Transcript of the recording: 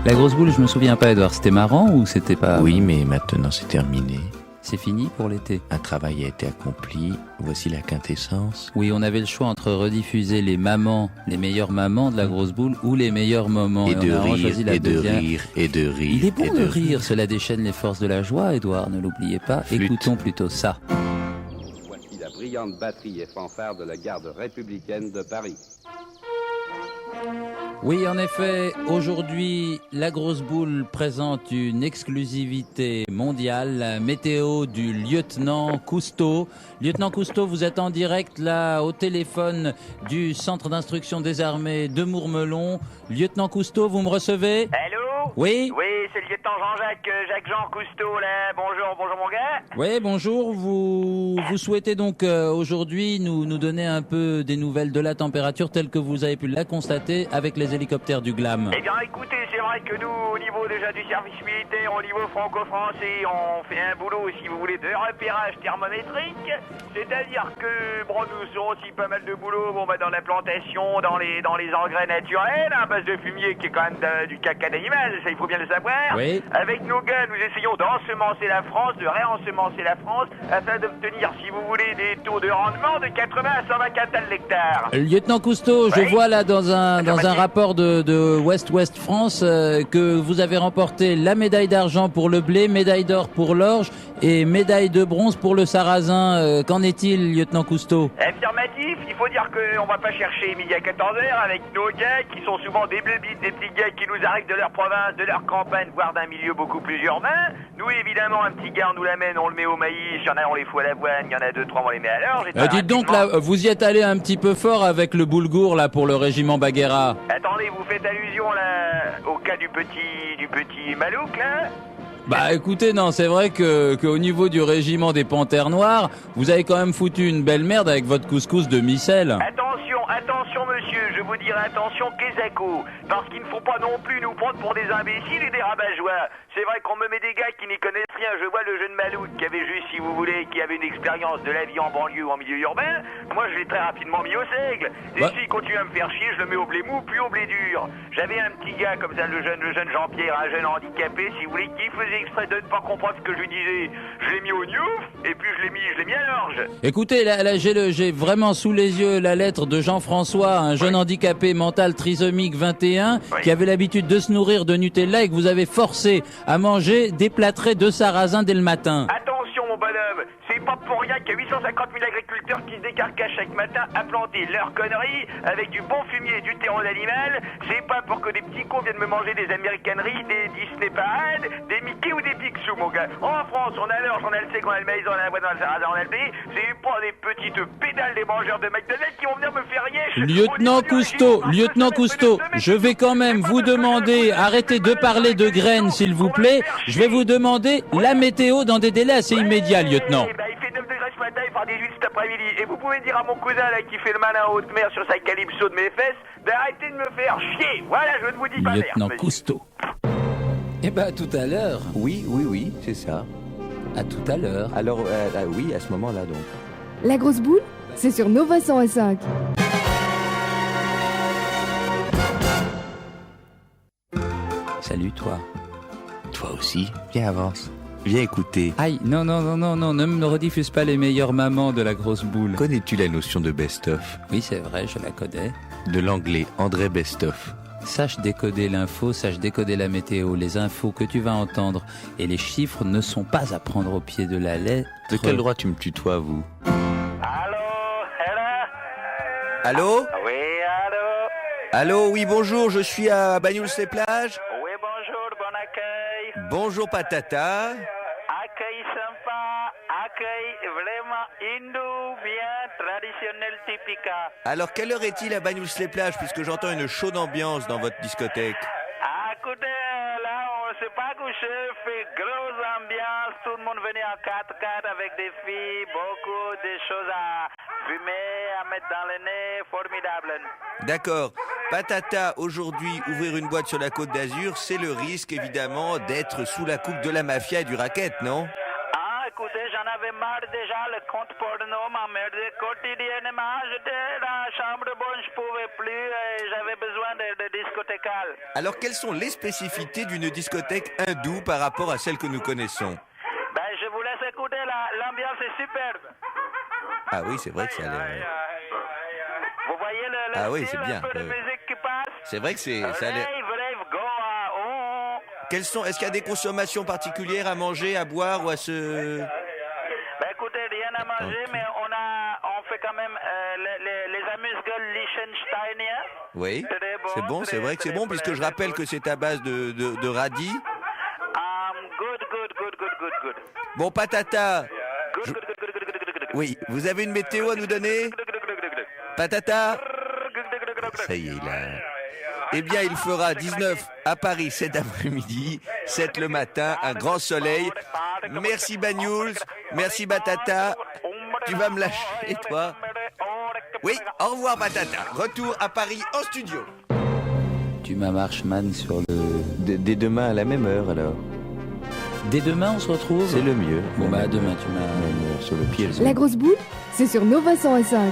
La grosse boule, je me souviens pas, Edouard, c'était marrant ou c'était pas... Oui, mais maintenant c'est terminé. C'est fini pour l'été. Un travail a été accompli, voici la quintessence. Oui, on avait le choix entre rediffuser les mamans, les meilleures mamans de la grosse boule ou les meilleurs moments. Et de on a rire, choisi la et de deuxième. rire, et de rire. Il est bon et de rire, cela déchaîne les forces de la joie, Edouard, ne l'oubliez pas. Flûte. Écoutons plutôt ça. Voici la brillante batterie et fanfare de la garde républicaine de Paris. Oui, en effet, aujourd'hui, la grosse boule présente une exclusivité mondiale, la météo du lieutenant Cousteau. Lieutenant Cousteau, vous êtes en direct là au téléphone du centre d'instruction des armées de Mourmelon. Lieutenant Cousteau, vous me recevez? Allô? Oui? Oui, c'est le lieutenant Jacques-Jean Cousteau, là. Bonjour mon gars. Oui, bonjour. Vous souhaitez donc aujourd'hui nous donner un peu des nouvelles de la température telle que vous avez pu la constater avec les hélicoptères du GLAM. Eh bien, écoutez, c'est vrai que nous, au niveau déjà du service militaire, au niveau franco-français, on fait un boulot, si vous voulez, de repérage thermométrique. C'est-à-dire que, bon, nous avons aussi pas mal de boulot, bon, bah, dans la plantation, dans les engrais naturels, à base de fumier qui est quand même du caca d'animal, ça il faut bien le savoir. Oui. Avec nos gars, nous essayons d'ensemencer la France, de réensemencer la France, afin d'obtenir, si vous voulez, des taux de rendement de 80 à 120 quintals l'hectare. Lieutenant Cousteau, je Oui. vois là dans un Affirmatif. rapport de West France que vous avez remporté la médaille d'argent pour le blé, médaille d'or pour l'orge et médaille de bronze pour le sarrasin. Qu'en est-il, lieutenant Cousteau? Affirmatif, il faut dire qu'on va pas chercher midi à 14h avec nos gars qui sont souvent des blébites, des petits gars qui nous arrivent de leur province, de leur campagne, voire d'un milieu beaucoup plus urbain. Nous, évidemment, un petit gars, on nous l'amène, on le met au maïs, il y en a, on les fout à l'avoine, il y en a 2-3, on les met à l'orge. et Dites donc là, vous y êtes allé un petit peu fort avec le boulgour là pour le régiment Baguera. Attendez, vous faites allusion là au cas du petit Malouk là? Bah écoutez, non, c'est vrai que au niveau du régiment des Panthères Noires, vous avez quand même foutu une belle merde avec votre couscous de micelle. Attention monsieur, je vous dirai attention Kézako, parce qu'il ne faut pas non plus nous prendre pour des imbéciles et des rabat-joie. C'est vrai qu'on me met des gars qui n'y connaissent rien, je vois le jeune Malouk qui avait juste, si vous voulez, qui avait une expérience de la vie en banlieue ou en milieu urbain, moi je l'ai très rapidement mis au seigle. Et Bah. s'il continue à me faire chier, je le mets au blé mou, puis au blé dur. J'avais un petit gars comme ça, le jeune Jean-Pierre, un jeune handicapé, si vous voulez, qui faisait exprès de ne pas comprendre ce que je lui disais. Je l'ai mis au gnouf, et puis je l'ai mis à l'orge. Écoutez, là j'ai vraiment sous les yeux la lettre de Jean-François, un jeune handicapé mental trisomique 21, Oui. qui avait l'habitude de se nourrir de Nutella et que vous avez forcé à manger des plâtrés de sarrasin dès le matin. Attention mon bonhomme, c'est pas pour rien qu'il y a 850 000 agriculteurs qui se décarcassent chaque matin à planter leurs conneries avec du bon fumier et du terreau d'animal. C'est pas pour que des petits cons viennent me manger des américaneries, des Disney Parades, des Mickey ou des Picsou mon gars. En France, on a l'orge, on a le seigle, on a le maïs, on a la boîte, on a le sarrasin, on a le blé. C'est pas des petites pédales des mangeurs de McDonald's qui vont venir me faire riche. Lieutenant Cousteau, je vais quand même vous demander, arrêtez de parler de graines s'il vous plaît, je vais vous demander la météo dans des délais assez immédiats, lieutenant. Bah, il fait 9 degrés ce matin, il fera 18 cet après-midi. Et vous pouvez dire à mon cousin là qui fait le malin en haute mer sur sa calypso de mes fesses d'arrêter de me faire chier. Voilà, je ne vous dis pas merde. Lieutenant monsieur. Cousteau. Eh ben, à tout à l'heure. Oui, c'est ça. À tout à l'heure. Alors, oui, à ce moment-là donc. La grosse boule, c'est sur Nova 105. Salut, toi. Toi aussi, viens avance. Viens écouter. Aïe, non, ne me rediffuse pas les meilleures mamans de la grosse boule. Connais-tu la notion de best-of? Oui, c'est vrai, je la connais. De l'anglais André Best-of. Sache décoder l'info, sache décoder la météo. Les infos que tu vas entendre et les chiffres ne sont pas à prendre au pied de la lettre. De quel droit tu me tutoies, vous? Allô, Allô? Oui, allô. Allô, oui, bonjour, je suis à Bagnols-les-Plages. Oui, bonjour, bon accueil. Bonjour, Patata. Accueil sympa, accueil vraiment hindou, bien traditionnel, typique. Alors, quelle heure est-il à Bagnols-les-Plages, puisque j'entends une chaude ambiance dans votre discothèque? Ah, écoutez, là, on s'est pas couché, fait grosse ambiance, tout le monde venait en 4x4 avec des filles, beaucoup de choses à fumer, à mettre dans le nez, formidable. D'accord. Patata, aujourd'hui, ouvrir une boîte sur la Côte d'Azur, c'est le risque, évidemment, d'être sous la coupe de la mafia et du racket, non? Ah, écoutez, j'en avais marre déjà, le compte porno m'emmerdait quotidiennement. J'étais dans la chambre bonne, je pouvais plus et j'avais besoin de discothécale. Alors, quelles sont les spécificités d'une discothèque hindoue par rapport à celle que nous connaissons? Ben, je vous laisse écouter, l'ambiance est superbe. Ah oui, c'est vrai que ça a l'air... Vous voyez le Ah oui, style, c'est bien, un peu de oui. musique qui passe. C'est vrai que ça a l'air... Rave, Goa, Est-ce qu'il y a des consommations particulières à manger, à boire ou à se... Ben écoutez, rien à manger, Ok. mais on fait quand même les amuse-gueules liechtensteiniens. Oui, Très bon, c'est bon, c'est vrai que c'est bon, puisque je rappelle que c'est à base de radis. Good. Bon, Patata, Good. oui, vous avez une météo à nous donner? Patata? Ça y est, là. Eh bien, il fera 19 à Paris cet après-midi, 7 le matin, un grand soleil. Merci Bagnoul, merci Batata. Tu vas me lâcher, toi? Oui, au revoir Batata. Retour à Paris en studio. Tu m'as Marshman sur le... Dès demain à la même heure alors. Dès demain, on se retrouve. C'est le mieux. Bon, bah, à demain, tu m'as... Même sur le pied. La grosse boule, c'est sur Nova 105.